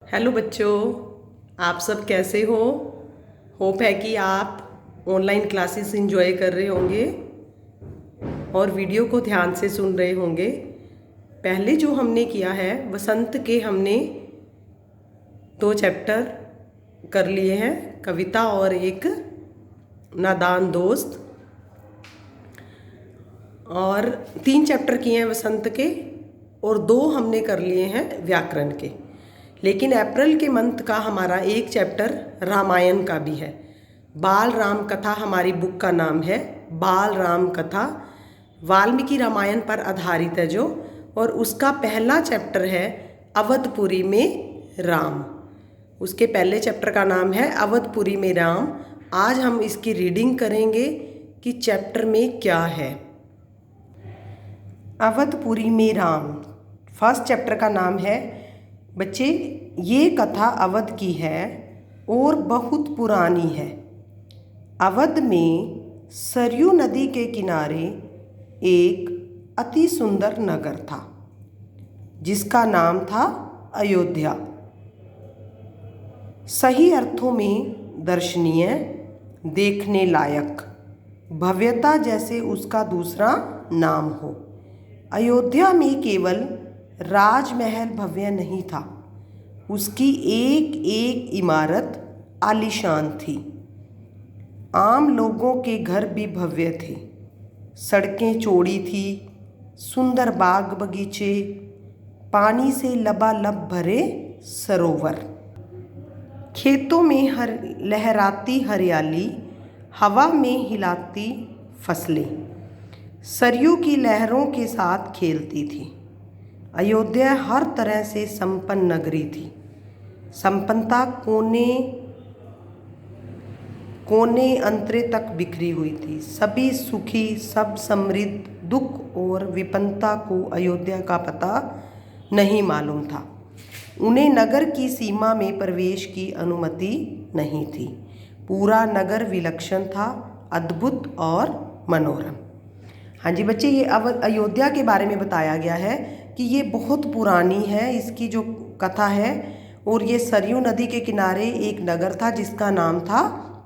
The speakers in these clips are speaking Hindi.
हेलो बच्चों, आप सब कैसे हो। होप है कि आप ऑनलाइन क्लासेस एंजॉय कर रहे होंगे और वीडियो को ध्यान से सुन रहे होंगे। पहले जो हमने किया है वसंत के, हमने 2 चैप्टर कर लिए हैं, कविता और एक नादान दोस्त, और 3 चैप्टर किए हैं वसंत के और 2 हमने कर लिए हैं व्याकरण के। लेकिन अप्रैल के मंथ का हमारा एक चैप्टर रामायण का भी है। बाल राम कथा हमारी बुक का नाम है। बाल राम कथा वाल्मीकि रामायण पर आधारित है जो, और उसका पहला चैप्टर है अवधपुरी में राम। उसके पहले चैप्टर का नाम है अवधपुरी में राम। आज हम इसकी रीडिंग करेंगे कि चैप्टर में क्या है। अवधपुरी में राम फर्स्ट चैप्टर का नाम है। बच्चे, ये कथा अवध की है और बहुत पुरानी है। अवध में सरयू नदी के किनारे एक अति सुंदर नगर था जिसका नाम था अयोध्या। सही अर्थों में दर्शनीय, देखने लायक, भव्यता जैसे उसका दूसरा नाम हो। अयोध्या में केवल राजमहल भव्य नहीं था, उसकी एक एक इमारत आलीशान थी। आम लोगों के घर भी भव्य थे। सड़कें चौड़ी थी, सुंदर बाग बगीचे, पानी से लबालब भरे सरोवर, खेतों में लहराती हरियाली, हवा में हिलाती फसलें सरयू की लहरों के साथ खेलती थी। अयोध्या हर तरह से संपन्न नगरी थी। संपन्नता कोने कोने अंतरे तक बिखरी हुई थी। सभी सुखी, सब समृद्ध। दुख और विपन्नता को अयोध्या का पता नहीं मालूम था। उन्हें नगर की सीमा में प्रवेश की अनुमति नहीं थी। पूरा नगर विलक्षण था, अद्भुत और मनोरम। हाँ जी बच्चे, ये अयोध्या के बारे में बताया गया है कि ये बहुत पुरानी है, इसकी जो कथा है। और ये सरयू नदी के किनारे एक नगर था जिसका नाम था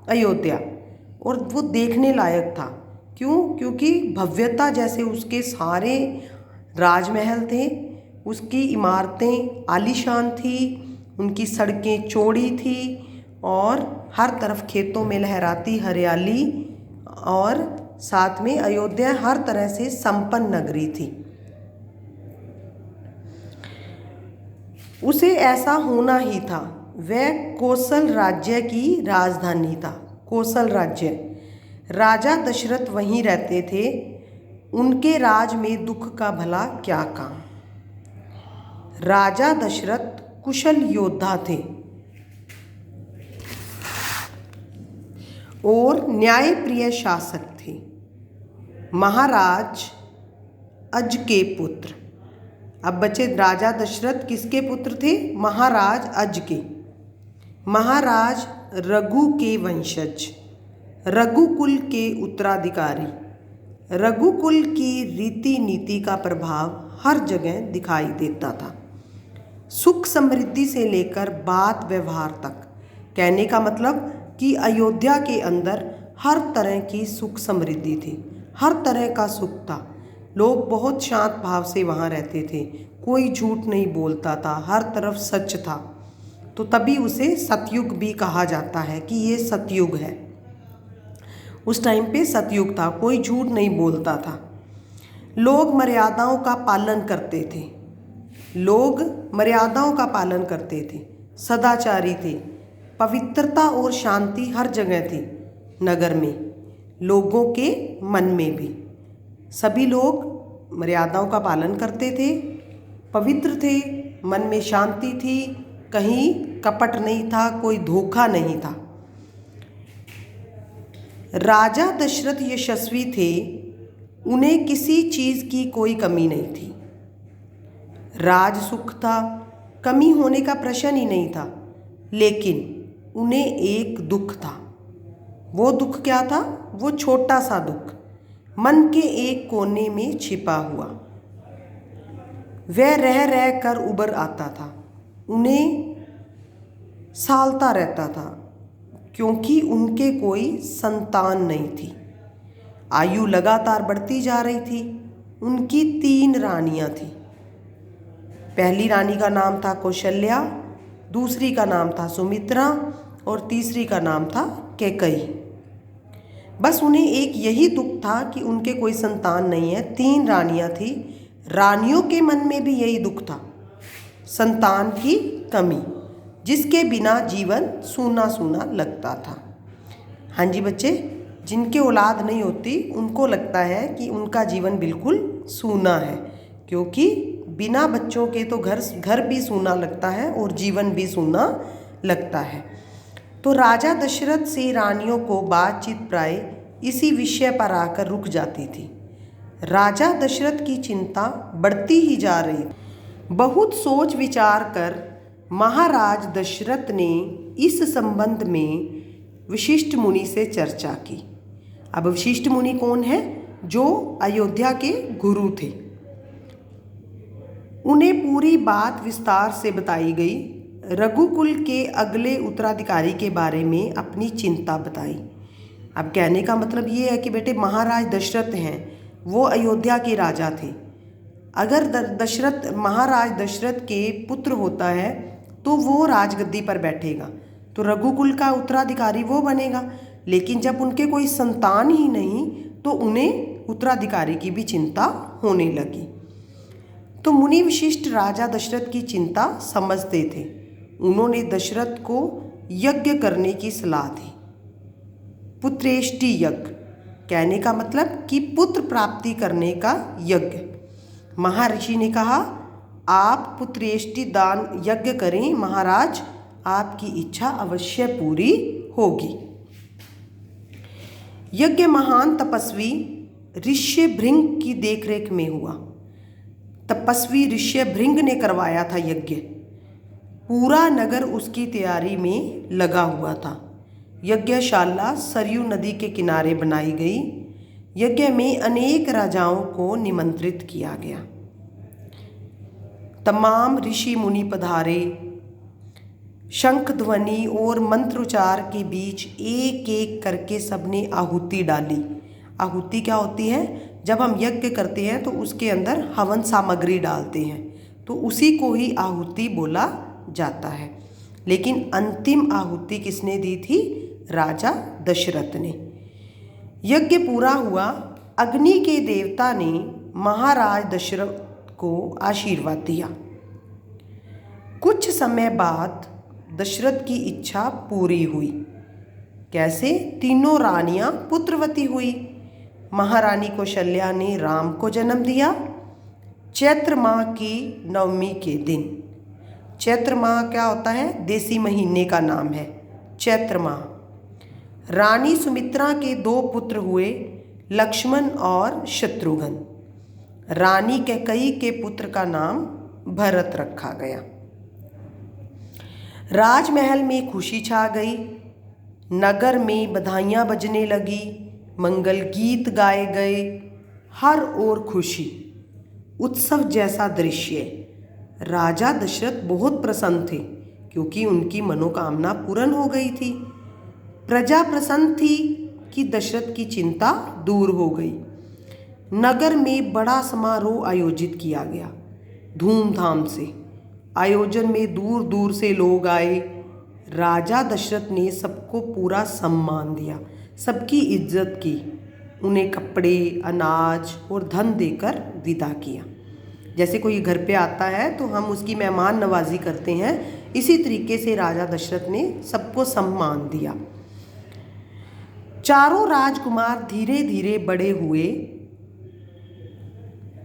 अयोध्या, और वो देखने लायक था। क्यों? क्योंकि भव्यता जैसे उसके सारे राजमहल थे, उसकी इमारतें आलीशान थी, उनकी सड़कें चौड़ी थी और हर तरफ खेतों में लहराती हरियाली, और साथ में अयोध्या हर तरह से संपन्न नगरी थी। उसे ऐसा होना ही था। वह कौशल राज्य की राजधानी था। कौशल राज्य, राजा दशरथ वहीं रहते थे। उनके राज में दुख का भला क्या काम। राजा दशरथ कुशल योद्धा थे और न्यायप्रिय शासक थे। महाराज अज के पुत्र। अब बच्चे, राजा दशरथ किसके पुत्र थे? महाराज अज के। महाराज रघु के वंशज, रघुकुल के उत्तराधिकारी। रघुकुल की रीति नीति का प्रभाव हर जगह दिखाई देता था, सुख समृद्धि से लेकर बात व्यवहार तक। कहने का मतलब कि अयोध्या के अंदर हर तरह की सुख समृद्धि थी, हर तरह का सुख था। लोग बहुत शांत भाव से वहाँ रहते थे, कोई झूठ नहीं बोलता था, हर तरफ सच था। तो तभी उसे सतयुग भी कहा जाता है कि ये सतयुग है। उस टाइम पे सतयुग था, कोई झूठ नहीं बोलता था। लोग मर्यादाओं का पालन करते थे। लोग मर्यादाओं का पालन करते थे, सदाचारी थे। पवित्रता और शांति हर जगह थी नगर में, लोगों के मन में भी। सभी लोग मर्यादाओं का पालन करते थे, पवित्र थे, मन में शांति थी, कहीं कपट नहीं था, कोई धोखा नहीं था। राजा दशरथ यशस्वी थे, उन्हें किसी चीज़ की कोई कमी नहीं थी। राज सुख था, कमी होने का प्रश्न ही नहीं था। लेकिन उन्हें एक दुख था। वो दुख क्या था? वो छोटा सा दुख, मन के एक कोने में छिपा हुआ। वह रह रह कर उभर आता था। उन्हें सालता रहता था, क्योंकि उनके कोई संतान नहीं थी। आयु लगातार बढ़ती जा रही थी। उनकी 3 रानियां थीं। पहली रानी का नाम था कौशल्या, दूसरी का नाम था सुमित्रा और तीसरी का नाम था कैकेयी। बस उन्हें एक यही दुख था कि उनके कोई संतान नहीं है। 3 रानियां थी। रानियों के मन में भी यही दुख था, संतान की कमी, जिसके बिना जीवन सूना सूना लगता था। हाँ जी बच्चे, जिनके औलाद नहीं होती उनको लगता है कि उनका जीवन बिल्कुल सूना है, क्योंकि बिना बच्चों के तो घर भी सूना लगता है और जीवन भी सूना लगता है। तो राजा दशरथ से रानियों को बातचीत प्राय इसी विषय पर आकर रुक जाती थी। राजा दशरथ की चिंता बढ़ती ही जा रही। बहुत सोच विचार कर महाराज दशरथ ने इस संबंध में वशिष्ठ मुनि से चर्चा की। अब वशिष्ठ मुनि कौन है? जो अयोध्या के गुरु थे। उन्हें पूरी बात विस्तार से बताई गई। रघुकुल के अगले उत्तराधिकारी के बारे में अपनी चिंता बताई। अब कहने का मतलब ये है कि बेटे, महाराज दशरथ हैं, वो अयोध्या के राजा थे। अगर महाराज दशरथ के पुत्र होता है तो वो राजगद्दी पर बैठेगा, तो रघुकुल का उत्तराधिकारी वो बनेगा। लेकिन जब उनके कोई संतान ही नहीं तो उन्हें उत्तराधिकारी की भी चिंता होने लगी। तो मुनि वशिष्ठ राजा दशरथ की चिंता समझते थे। उन्होंने दशरथ को यज्ञ करने की सलाह दी। पुत्रेष्टि यज्ञ, कहने का मतलब कि पुत्र प्राप्ति करने का यज्ञ। महर्षि ने कहा, आप पुत्रेष्टि दान यज्ञ करें महाराज, आपकी इच्छा अवश्य पूरी होगी। यज्ञ महान तपस्वी ऋष्यभृंग की देखरेख में हुआ। तपस्वी ऋष्यभृंग ने करवाया था यज्ञ। पूरा नगर उसकी तैयारी में लगा हुआ था। यज्ञशाला सरयू नदी के किनारे बनाई गई। यज्ञ में अनेक राजाओं को निमंत्रित किया गया। तमाम ऋषि मुनि पधारे। शंख ध्वनि और मंत्रोच्चार के बीच एक एक करके सबने आहुति डाली। आहुति क्या होती है? जब हम यज्ञ करते हैं तो उसके अंदर हवन सामग्री डालते हैं, तो उसी को ही आहुति बोला जाता है। लेकिन अंतिम आहुति किसने दी थी? राजा दशरथ ने। यज्ञ पूरा हुआ। अग्नि के देवता ने महाराज दशरथ को आशीर्वाद दिया। कुछ समय बाद दशरथ की इच्छा पूरी हुई। कैसे? तीनों रानियां पुत्रवती हुई। महारानी कौशल्या ने राम को जन्म दिया चैत्र माह की नवमी के दिन। चैत्र माह क्या होता है? देसी महीने का नाम है चैत्र माह। रानी सुमित्रा के 2 पुत्र हुए, लक्ष्मण और शत्रुघ्न। रानी कैकेयी के पुत्र का नाम भरत रखा गया। राजमहल में खुशी छा गई। नगर में बधाइयाँ बजने लगी, मंगल गीत गाए गए। हर ओर खुशी, उत्सव जैसा दृश्य। राजा दशरथ बहुत प्रसन्न थे, क्योंकि उनकी मनोकामना पूर्ण हो गई थी। प्रजा प्रसन्न थी कि दशरथ की चिंता दूर हो गई। नगर में बड़ा समारोह आयोजित किया गया, धूमधाम से। आयोजन में दूर दूर से लोग आए। राजा दशरथ ने सबको पूरा सम्मान दिया, सबकी इज्जत की, उन्हें कपड़े, अनाज और धन देकर विदा किया। जैसे कोई घर पे आता है तो हम उसकी मेहमान नवाजी करते हैं, इसी तरीके से राजा दशरथ ने सबको सम्मान दिया। चारों राजकुमार धीरे धीरे बड़े हुए।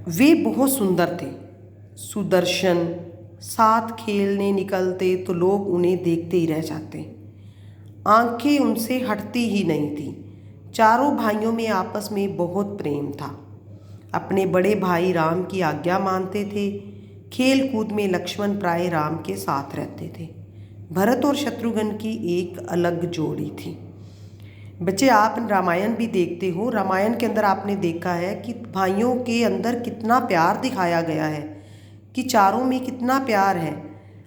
वे बहुत सुंदर थे, सुदर्शन। साथ खेलने निकलते तो लोग उन्हें देखते ही रह जाते। आंखें उनसे हटती ही नहीं थी। चारों भाइयों में आपस में बहुत प्रेम था। अपने बड़े भाई राम की आज्ञा मानते थे। खेल कूद में लक्ष्मण प्राय राम के साथ रहते थे। भरत और शत्रुघ्न की एक अलग जोड़ी थी। बच्चे, आप रामायण भी देखते हो। रामायण के अंदर आपने देखा है कि भाइयों के अंदर कितना प्यार दिखाया गया है, कि चारों में कितना प्यार है।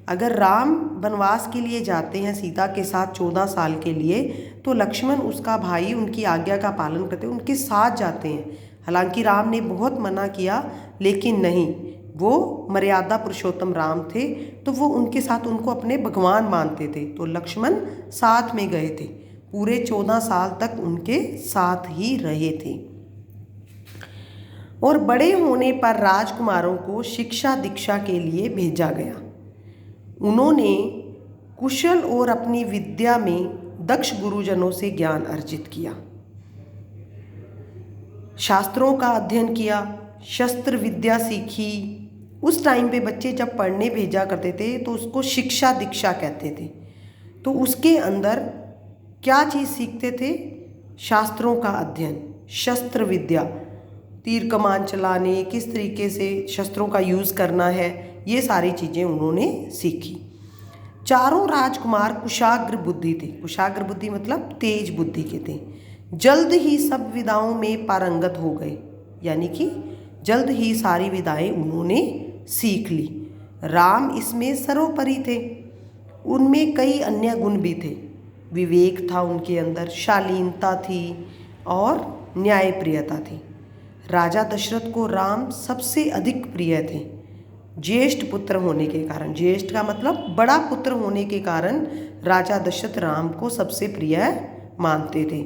अगर राम वनवास के लिए जाते हैं सीता के साथ 14 साल के लिए, तो लक्ष्मण उसका भाई उनकी आज्ञा का पालन करते हैं, उनके साथ जाते हैं। हालांकि राम ने बहुत मना किया, लेकिन नहीं, वो मर्यादा पुरुषोत्तम राम थे, तो वो उनके साथ उनको अपने भगवान मानते थे, तो लक्ष्मण साथ में गए थे। पूरे 14 साल तक उनके साथ ही रहे थे। और बड़े होने पर राजकुमारों को शिक्षा दीक्षा के लिए भेजा गया। उन्होंने कुशल और अपनी विद्या में दक्ष गुरुजनों से ज्ञान अर्जित किया, शास्त्रों का अध्ययन किया, शस्त्र विद्या सीखी। उस टाइम पे बच्चे जब पढ़ने भेजा करते थे तो उसको शिक्षा दीक्षा कहते थे। तो उसके अंदर क्या चीज़ सीखते थे? शास्त्रों का अध्ययन, शस्त्र विद्या, तीर कमान चलाने, किस तरीके से शस्त्रों का यूज़ करना है, ये सारी चीज़ें उन्होंने सीखी। चारों राजकुमार कुशाग्र बुद्धि थे। कुशाग्र बुद्धि मतलब तेज बुद्धि के थे। जल्द ही सब विधाओं में पारंगत हो गए, यानी कि जल्द ही सारी विधाएं उन्होंने सीख ली। राम इसमें सर्वोपरि थे। उनमें कई अन्य गुण भी थे। विवेक था उनके अंदर, शालीनता थी और न्यायप्रियता थी। राजा दशरथ को राम सबसे अधिक प्रिय थे। ज्येष्ठ पुत्र होने के कारण, ज्येष्ठ का मतलब बड़ा पुत्र होने के कारण राजा दशरथ राम को सबसे प्रिय मानते थे।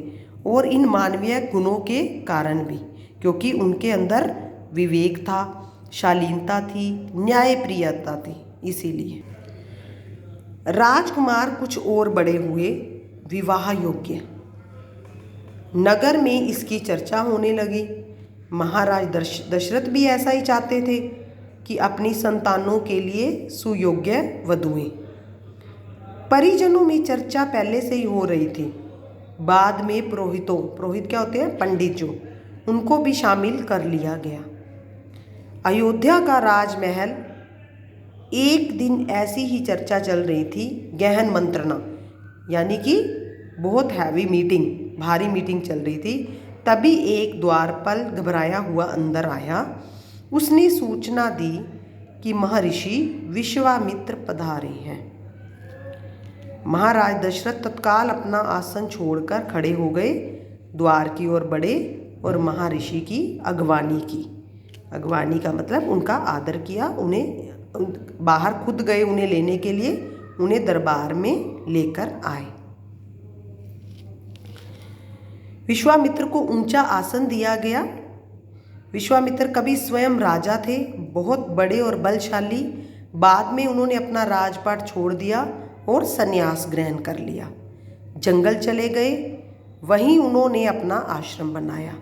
और इन मानवीय गुणों के कारण भी, क्योंकि उनके अंदर विवेक था, शालीनता थी, न्यायप्रियता थी, इसीलिए। राजकुमार कुछ और बड़े हुए, विवाह योग्य। नगर में इसकी चर्चा होने लगी। महाराज दशरथ भी ऐसा ही चाहते थे कि अपनी संतानों के लिए सुयोग्य वधुएं। परिजनों में चर्चा पहले से ही हो रही थी। बाद में पुरोहितों, पुरोहित क्या होते हैं? पंडित जो, उनको भी शामिल कर लिया गया। अयोध्या का राजमहल, एक दिन ऐसी ही चर्चा चल रही थी, गहन मंत्रणा, यानी कि बहुत हैवी मीटिंग, भारी मीटिंग चल रही थी। तभी एक द्वारपाल घबराया हुआ अंदर आया। उसने सूचना दी कि महर्षि विश्वामित्र पधारे हैं। महाराज दशरथ तत्काल अपना आसन छोड़कर खड़े हो गए, द्वार की ओर बढ़े और महर्षि की अगवानी की। अगवानी का मतलब उनका आदर किया, उन्हें बाहर खुद गए उन्हें लेने के लिए, उन्हें दरबार में लेकर आए। विश्वामित्र को ऊंचा आसन दिया गया। विश्वामित्र कभी स्वयं राजा थे, बहुत बड़े और बलशाली। बाद में उन्होंने अपना राजपाट छोड़ दिया और संन्यास ग्रहण कर लिया, जंगल चले गए। वहीं उन्होंने अपना आश्रम बनाया,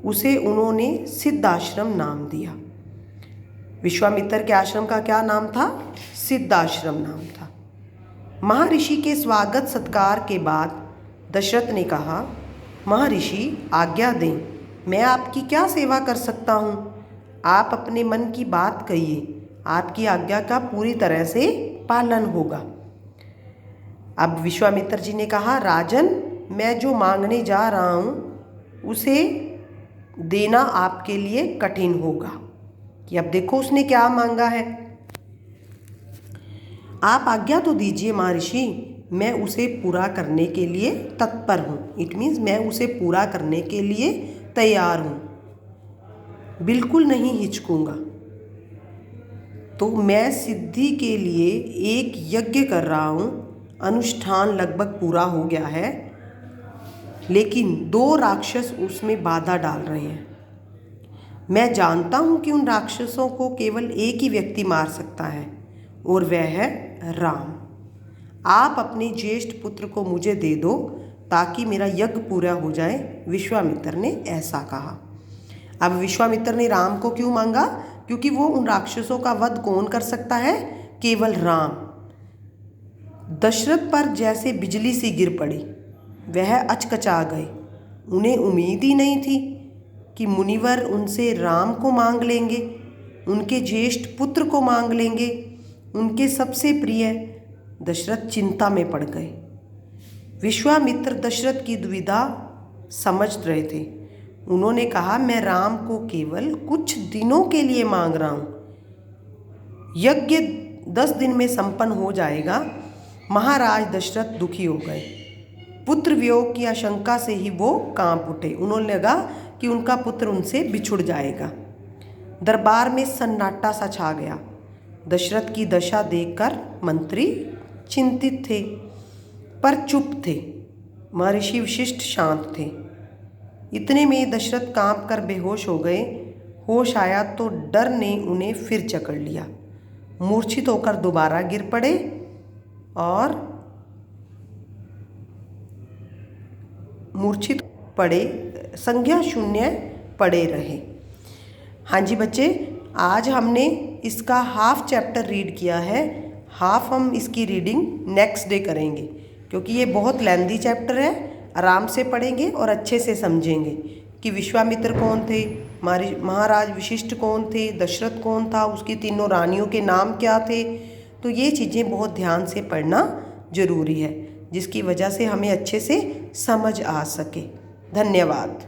उसे उन्होंने सिद्धाश्रम नाम दिया। विश्वामित्र के आश्रम का क्या नाम था? सिद्धाश्रम नाम था। महर्षि के स्वागत सत्कार के बाद दशरथ ने कहा, महर्षि आज्ञा दें, मैं आपकी क्या सेवा कर सकता हूँ? आप अपने मन की बात कहिए, आपकी आज्ञा का पूरी तरह से पालन होगा। अब विश्वामित्र जी ने कहा, राजन, मैं जो मांगने जा रहा हूँ उसे देना आपके लिए कठिन होगा। कि अब देखो उसने क्या मांगा है। आप आज्ञा तो दीजिए महर्षि, मैं उसे पूरा करने के लिए तत्पर हूँ। इट मीन्स मैं उसे पूरा करने के लिए तैयार हूँ, बिल्कुल नहीं हिचकूंगा। तो मैं सिद्धि के लिए एक यज्ञ कर रहा हूँ, अनुष्ठान लगभग पूरा हो गया है, लेकिन 2 राक्षस उसमें बाधा डाल रहे हैं। मैं जानता हूँ कि उन राक्षसों को केवल एक ही व्यक्ति मार सकता है, और वह है राम। आप अपने ज्येष्ठ पुत्र को मुझे दे दो ताकि मेरा यज्ञ पूरा हो जाए। विश्वामित्र ने ऐसा कहा। अब विश्वामित्र ने राम को क्यों मांगा? क्योंकि वो उन राक्षसों का वध कौन कर सकता है? केवल राम। दशरथ पर जैसे बिजली सी गिर पड़ी, वह अचकचा गए। उन्हें उम्मीद ही नहीं थी कि मुनिवर उनसे राम को मांग लेंगे, उनके ज्येष्ठ पुत्र को मांग लेंगे, उनके सबसे प्रिय। दशरथ चिंता में पड़ गए। विश्वामित्र दशरथ की दुविधा समझ रहे थे। उन्होंने कहा, मैं राम को केवल कुछ दिनों के लिए मांग रहा हूँ। यज्ञ 10 दिन में संपन्न हो जाएगा। महाराज दशरथ दुखी हो गए। पुत्र वियोग की आशंका से ही वो कांप उठे। उन्होंने लगा कि उनका पुत्र उनसे बिछुड़ जाएगा। दरबार में सन्नाटा सा छा गया। दशरथ की दशा देखकर मंत्री चिंतित थे, पर चुप थे। महर्षि वशिष्ठ शांत थे। इतने में दशरथ कांप कर बेहोश हो गए। होश आया तो डर ने उन्हें फिर जकड़ लिया। मूर्छित होकर दोबारा गिर पड़े और मूर्छित पड़े, संज्ञा शून्य पड़े रहे। हाँ जी बच्चे, आज हमने इसका हाफ चैप्टर रीड किया है। हाफ हम इसकी रीडिंग नेक्स्ट डे करेंगे, क्योंकि ये बहुत लेंथी चैप्टर है। आराम से पढ़ेंगे और अच्छे से समझेंगे कि विश्वामित्र कौन थे, महाराज वशिष्ठ कौन थे, दशरथ कौन था, उसकी तीनों रानियों के नाम क्या थे। तो ये चीज़ें बहुत ध्यान से पढ़ना ज़रूरी है, जिसकी वजह से हमें अच्छे से समझ आ सके। धन्यवाद।